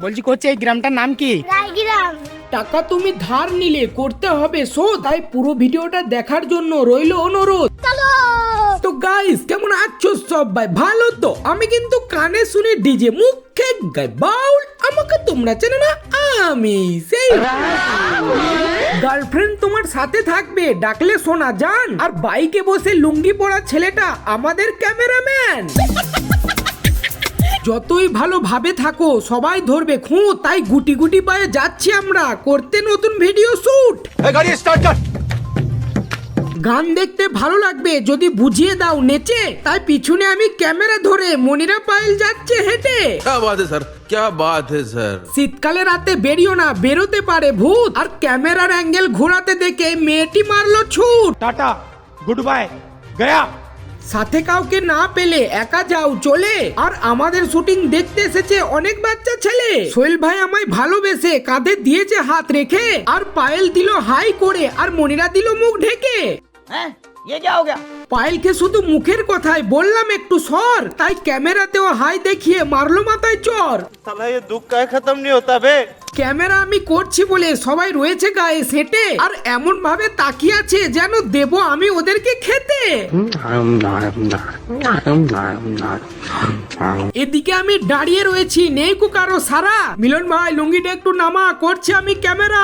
বলছি করছে এই গ্রামটার নাম কি? রায়গ্রাম। টাকা তুমি ধার নিলে করতে হবে শোধ, তাই পুরো ভিডিওটা দেখার জন্য রইল অনুরোধ। তো গাইস কেমন আছো সবাই? ভালো তো? আমি কিন্তু কানে শুনে ডিজে, মুখে গাই বাউল। আমাকে তোমরা চেনো না, আমি সেই গার্লফ্রেন্ড তোমার সাথে থাকবে, ডাকলে শোনা যান। আর বাইকে বসে লুঙ্গি পরা ছেলেটা আমাদের ক্যামেরাম্যান। যতই ভালো ভাবে থাকো সবাই ধরবে খুঁত, তাই গুটি গুটি পায়ে যাচ্ছি আমরা করতে নতুন ভিডিও শুট। গাড়ি স্টার্ট কর। গান দেখতে ভালো লাগবে যদি বুঝিয়ে দাও নেচে, তাই পিছনে আমি ক্যামেরা ধরে মনিরা পায়েল যাচ্ছে হেঁটে। क्या बात है सर, क्या बात है सर। শীতকালে রাতে বেরিও না, বেরোতে পারে ভূত। আর ক্যামেরার অ্যাঙ্গেল ঘোরাতে দেখে মেয়েটি মারলো ছুট। टाटा गुड बाय गया। সাথে কাউকে না পেলে একা যাও চলে। আর আমাদের শুটিং দেখতে এসেছে অনেক বাচ্চা ছেলে। সোহেল ভাই আমায় ভালোবেসে কাঁধে দিয়েছে হাত রেখে, আর পায়েল দিল হাই করে, আর মনিরা দিল মুখ ঢেকে। ये क्या हो गया? পায়েলকে শুধু মুখের কথায় বললাম একটু সর, তাই ক্যামেরাতেও হাই দেখিয়ে মারলো মাথায় চর। साला ये दुख का खत्म नहीं होता बे। ক্যামেরা আমি করছি বলে সবাই রয়েছে গায়ে সেটে, আর এমন ভাবে তাকিয়ে আছে যেন দেব আমি ওদেরকে খেতে। এদিকে আমি দাঁড়িয়ে রয়েছি, নেই কো কারো সারা। মিলন ভাই লুঙ্গিটা একটু নামা, করছি আমি ক্যামেরা।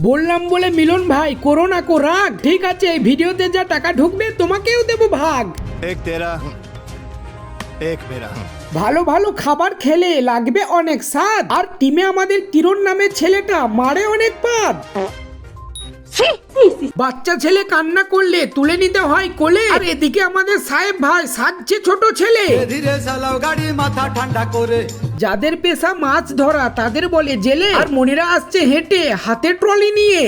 বললাম বলে মিলন ভাই করো না কো রাগ, ঠিক আছে এই ভিডিওতে যা টাকা ঢুকবে তোমাকেও দেবো ভাগ। एक तेरा एक मेरा। ভালো ভালো খাবার খেলে লাগবে অনেক স্বাদ, আর টিমে আমাদের কিরণ নামের ছেলেটা মারে অনেক পাদ। বাচ্চা ছেলে কান্না করলে তুলে নিতে হয় কোলে, আর এদিকে আমাদের সাহেব ভাই সাজছে ছোট ছেলে। ধীরে চালাও গাড়ি, মাথা ঠান্ডা করে। যাদের পেশা মাছ ধরা তাদের বলে জেলে, আর মনিরা আসছে হেঁটে হাতে ট্রলি নিয়ে।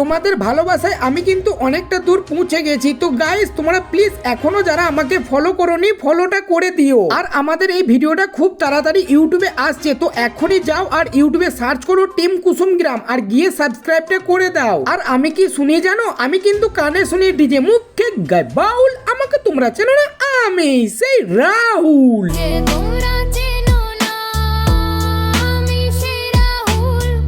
তোমাদের ভালোবাসায় আমি কিন্তু অনেকটা দূর পৌঁছে গেছি। তো গাইস তোমরা প্লিজ এখনো যারা আমাকে ফলো করোনি ফলোটা করে দিও। আর আমাদের এই ভিডিওটা খুব তাড়াতাড়ি ইউটিউবে আসছে, তো এখনই যাও আর ইউটিউবে সার্চ করো টিম কুসুম গ্রাম, আর গিয়ে সাবস্ক্রাইবটা করে দাও। আর আমি কি শুনি জানো? আমি কিন্তু কানে শুনি ডিজে, মুখে গাই বাউল। আমাকে তোমরা চেনো না, আমি সেই রাহুল।